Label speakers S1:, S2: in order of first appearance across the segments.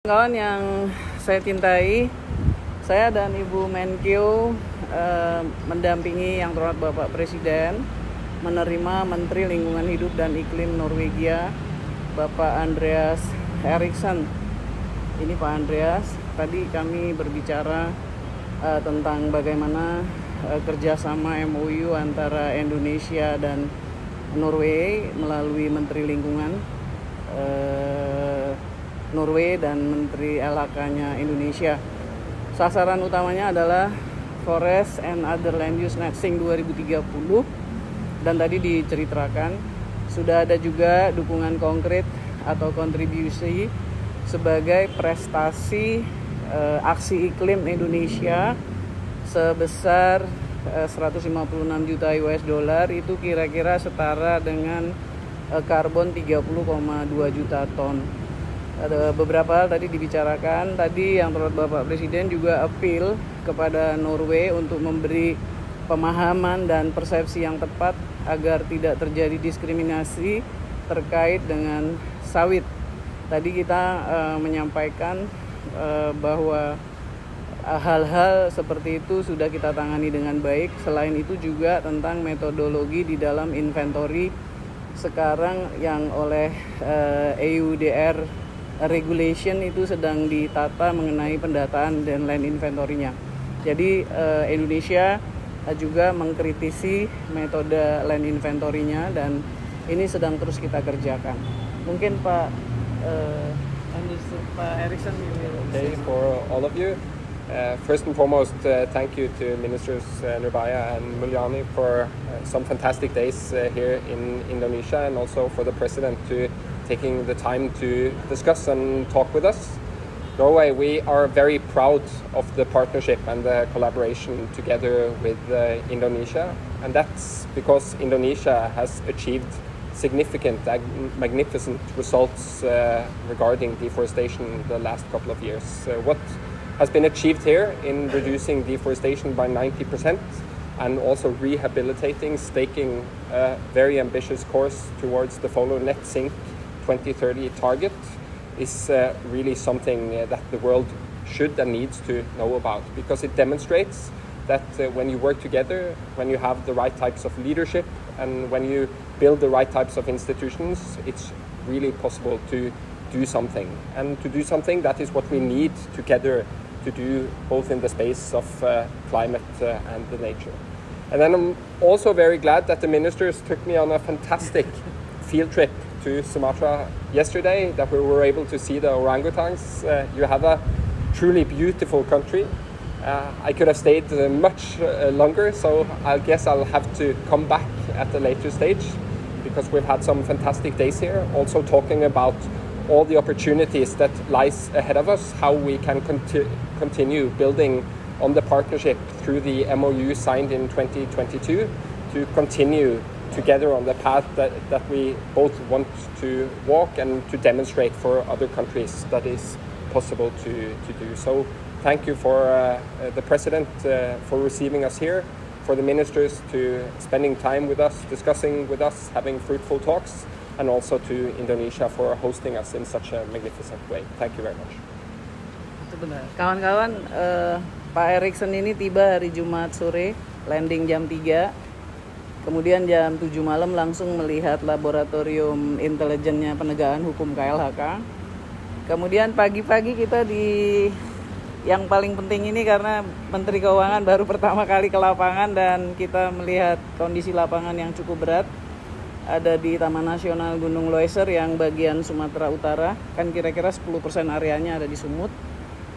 S1: Kawan yang saya cintai, saya dan Ibu Menkyu mendampingi Yang Terhormat Bapak Presiden menerima Menteri Lingkungan Hidup dan Iklim Norwegia, Bapak Andreas Eriksen. Ini Pak Andreas, tadi kami berbicara tentang bagaimana kerjasama MOU antara Indonesia dan Norway melalui Menteri Lingkungan Norway dan Menteri LHK-nya Indonesia. Sasaran utamanya adalah Forest and Other Land Use Net Sync 2030, dan tadi diceritakan sudah ada juga dukungan konkret atau kontribusi sebagai prestasi aksi iklim Indonesia sebesar 156 juta US dollar, itu kira-kira setara dengan karbon 30,2 juta ton. Ada beberapa hal tadi dibicarakan. Tadi Yang Terhormat Bapak Presiden juga appeal kepada Norway untuk memberi pemahaman dan persepsi yang tepat agar tidak terjadi diskriminasi terkait dengan sawit. Tadi kita menyampaikan bahwa hal-hal seperti itu sudah kita tangani dengan baik. Selain itu juga tentang metodologi di dalam inventory sekarang yang oleh EUDR regulation itu sedang ditata mengenai pendataan dan land inventory-nya. Jadi Indonesia juga mengkritisi metode land inventory-nya dan ini sedang terus kita kerjakan. Mungkin Pak Eriksen.
S2: Okay, for all of you. First and foremost, thank you to Ministers Nurbaya and Mulyani for some fantastic days here in Indonesia, and also for the President to taking the time to discuss and talk with us. Norway, we are very proud of the partnership and the collaboration together with Indonesia, and that's because Indonesia has achieved significant, magnificent results regarding deforestation the last couple of years. What has been achieved here in reducing deforestation by 90% and also rehabilitating, staking a very ambitious course towards the follow net sink 2030 target is really something that the world should and needs to know about, because it demonstrates that when you work together, when you have the right types of leadership, and when you build the right types of institutions, it's really possible to do something. And to do something, that is what we need together to do, both in the space of climate and the nature. And then I'm also very glad that the ministers took me on a fantastic field trip to Sumatra yesterday, that we were able to see the orangutans. You have a truly beautiful country. I could have stayed much longer, so I guess I'll have to come back at a later stage, because we've had some fantastic days here, also talking about all the opportunities that lies ahead of us, how we can continue building on the partnership through the MOU signed in 2022 to continue together on the path that we both want to walk, and to demonstrate for other countries that is possible to do. So thank you for the President for receiving us here, for the ministers to spending time with us, discussing with us, having fruitful talks, and also to Indonesia for hosting us in such a magnificent way. Thank you very much.
S1: Benar. Kawan-kawan, Pak Eriksen ini tiba hari Jumat sore, landing jam 3. Kemudian jam 7 malam langsung melihat laboratorium intelijennya penegakan hukum KLHK. Kemudian pagi-pagi kita yang paling penting ini karena Menteri Keuangan baru pertama kali ke lapangan dan kita melihat kondisi lapangan yang cukup berat. Ada di Taman Nasional Gunung Leuser yang bagian Sumatera Utara, kan kira-kira 10% areanya ada di Sumut.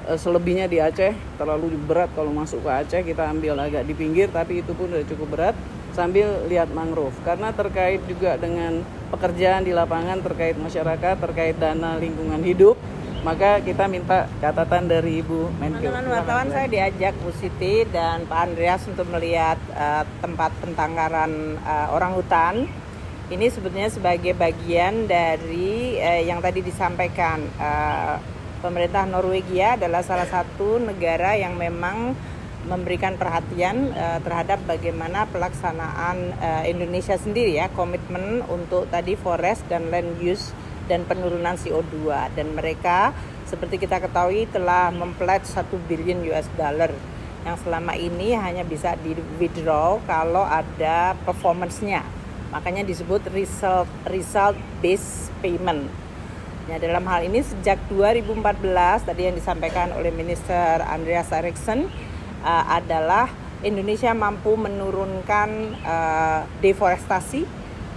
S1: Selebihnya di Aceh, terlalu berat kalau masuk ke Aceh, kita ambil agak di pinggir, tapi itu pun udah cukup berat, sambil lihat mangrove. Karena terkait juga dengan pekerjaan di lapangan, terkait masyarakat, terkait dana lingkungan hidup, maka kita minta catatan dari Ibu Menkyu.
S3: Teman-teman wartawan, saya diajak Bu Siti dan Pak Andreas untuk melihat tempat pentangkaran orang hutan. Ini sebetulnya sebagai bagian dari yang tadi disampaikan. Pemerintah Norwegia adalah salah satu negara yang memang memberikan perhatian terhadap bagaimana pelaksanaan Indonesia sendiri, ya, komitmen untuk tadi forest dan land use dan penurunan CO2, dan mereka seperti kita ketahui telah mempledge 1 billion US dollar yang selama ini hanya bisa di withdraw kalau ada performance-nya. Makanya disebut result based payment. Nah, dalam hal ini sejak 2014 tadi yang disampaikan oleh Minister Andreas Eriksson adalah Indonesia mampu menurunkan deforestasi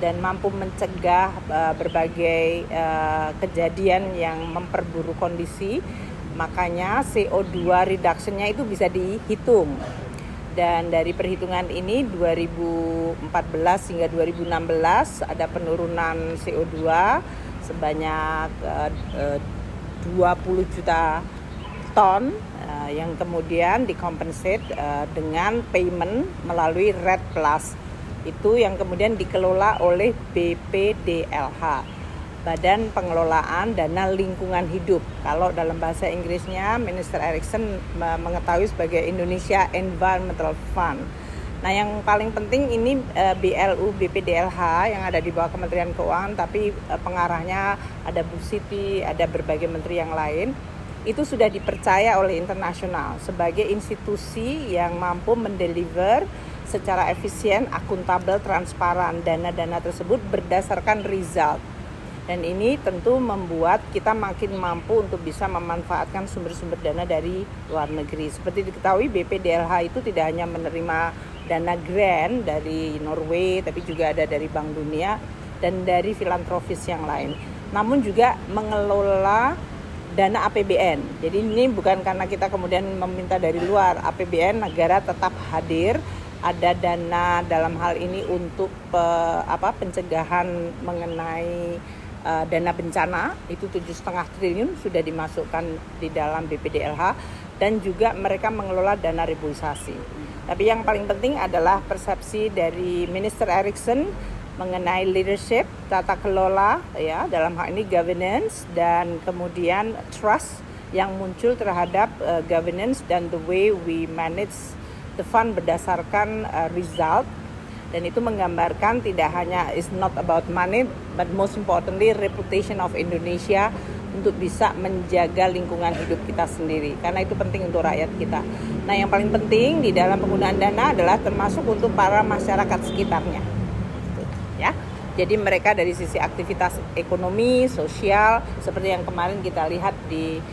S3: dan mampu mencegah berbagai kejadian yang memperburuk kondisi. Makanya CO2 reduction-nya itu bisa dihitung. Dan dari perhitungan ini 2014 hingga 2016 ada penurunan CO2 sebanyak 20 juta ton yang kemudian dikompensate dengan payment melalui REDD+. Itu yang kemudian dikelola oleh BPDLH, Badan Pengelolaan Dana Lingkungan Hidup. Kalau dalam bahasa Inggrisnya, Minister Eriksson mengetahui sebagai Indonesia Environmental Fund. Nah, yang paling penting ini BLU BPDLH yang ada di bawah Kementerian Keuangan, tapi pengarahnya ada Bu Siti, ada berbagai menteri yang lain. Itu sudah dipercaya oleh internasional sebagai institusi yang mampu mendeliver secara efisien, akuntabel, transparan dana-dana tersebut berdasarkan result. Dan ini tentu membuat kita makin mampu untuk bisa memanfaatkan sumber-sumber dana dari luar negeri. Seperti diketahui, BPDLH itu tidak hanya menerima dana grant dari Norway, tapi juga ada dari Bank Dunia dan dari filantropis yang lain. Namun juga mengelola dana APBN. Jadi ini bukan karena kita kemudian meminta dari luar. APBN negara tetap hadir. Ada dana dalam hal ini untuk pencegahan mengenai dana bencana, itu 7,5 triliun sudah dimasukkan di dalam BPDLH, dan juga mereka mengelola dana reboisasi. Tapi yang paling penting adalah persepsi dari Minister Eriksson mengenai leadership, tata kelola, ya, dalam hal ini governance, dan kemudian trust yang muncul terhadap governance dan the way we manage the fund berdasarkan result. Dan itu menggambarkan tidak hanya is not about money, but most importantly reputation of Indonesia untuk bisa menjaga lingkungan hidup kita sendiri. Karena itu penting untuk rakyat kita. Nah, yang paling penting di dalam penggunaan dana adalah termasuk untuk para masyarakat sekitarnya. Ya. Jadi mereka dari sisi aktivitas ekonomi, sosial, seperti yang kemarin kita lihat di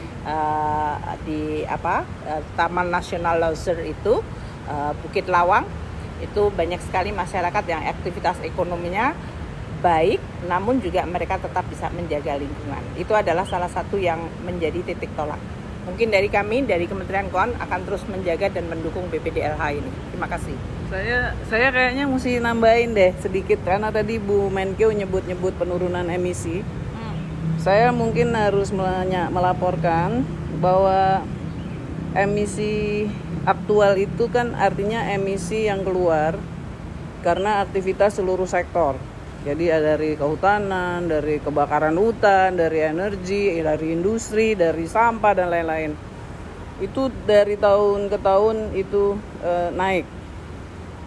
S3: Taman Nasional Lauser itu, Bukit Lawang, itu banyak sekali masyarakat yang aktivitas ekonominya baik, namun juga mereka tetap bisa menjaga lingkungan. Itu adalah salah satu yang menjadi titik tolak. Mungkin dari kami, dari Kementerian Keuangan akan terus menjaga dan mendukung BPDLH ini. Terima kasih.
S1: Saya kayaknya mesti nambahin deh sedikit, karena tadi Bu Menkeu nyebut penurunan emisi. Saya mungkin harus melaporkan bahwa emisi aktual itu kan artinya emisi yang keluar karena aktivitas seluruh sektor. Jadi ada dari kehutanan, dari kebakaran hutan, dari energi, dari industri, dari sampah dan lain-lain. Itu dari tahun ke tahun itu naik.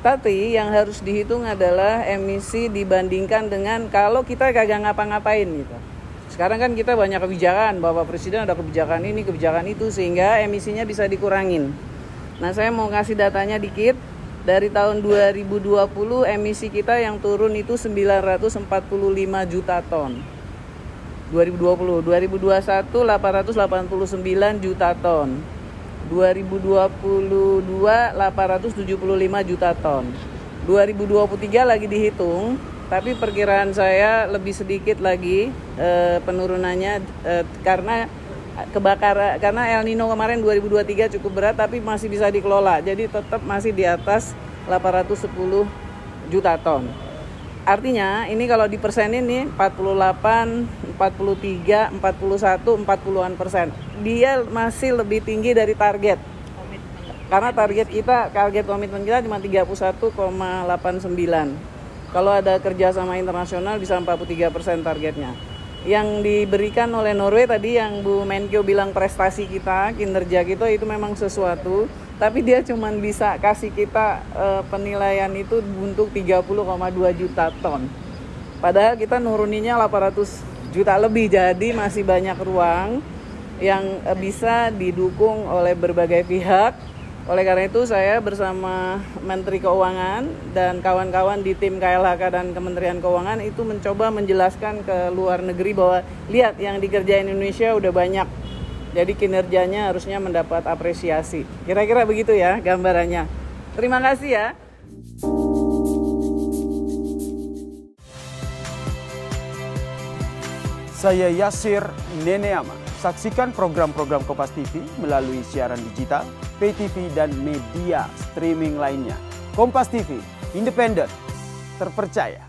S1: Tapi yang harus dihitung adalah emisi dibandingkan dengan kalau kita kagak ngapa-ngapain gitu. Sekarang kan kita banyak kebijakan, Bapak Presiden ada kebijakan ini, kebijakan itu, sehingga emisinya bisa dikurangin. Nah, saya mau kasih datanya dikit. Dari tahun 2020 emisi kita yang turun itu 945 juta ton. 2020, 2021 889 juta ton. 2022 875 juta ton. 2023 lagi dihitung, tapi perkiraan saya lebih sedikit lagi penurunannya karena kebakaran, karena El Nino kemarin 2023 cukup berat tapi masih bisa dikelola. Jadi tetap masih di atas 810 juta ton. Artinya ini kalau di persenin nih 48, 43, 41, 40-an persen. Dia masih lebih tinggi dari target. Karena target komitmen kita cuma 31,89. Kalau ada kerjasama internasional bisa 43% targetnya. Yang diberikan oleh Norway tadi yang Bu Menkeu bilang prestasi kita, kinerja kita itu memang sesuatu, tapi dia cuma bisa kasih kita penilaian itu untuk 30,2 juta ton. Padahal kita nuruninya 800 juta lebih. Jadi masih banyak ruang yang bisa didukung oleh berbagai pihak. Oleh karena itu saya bersama Menteri Keuangan dan kawan-kawan di tim KLHK dan Kementerian Keuangan itu mencoba menjelaskan ke luar negeri bahwa lihat yang dikerjain Indonesia udah banyak. Jadi kinerjanya harusnya mendapat apresiasi. Kira-kira begitu ya gambarannya. Terima kasih ya.
S4: Saya Yasir Neneama. Saksikan program-program Kompas TV melalui siaran digital, pay TV, dan media streaming lainnya. Kompas TV, independen, terpercaya.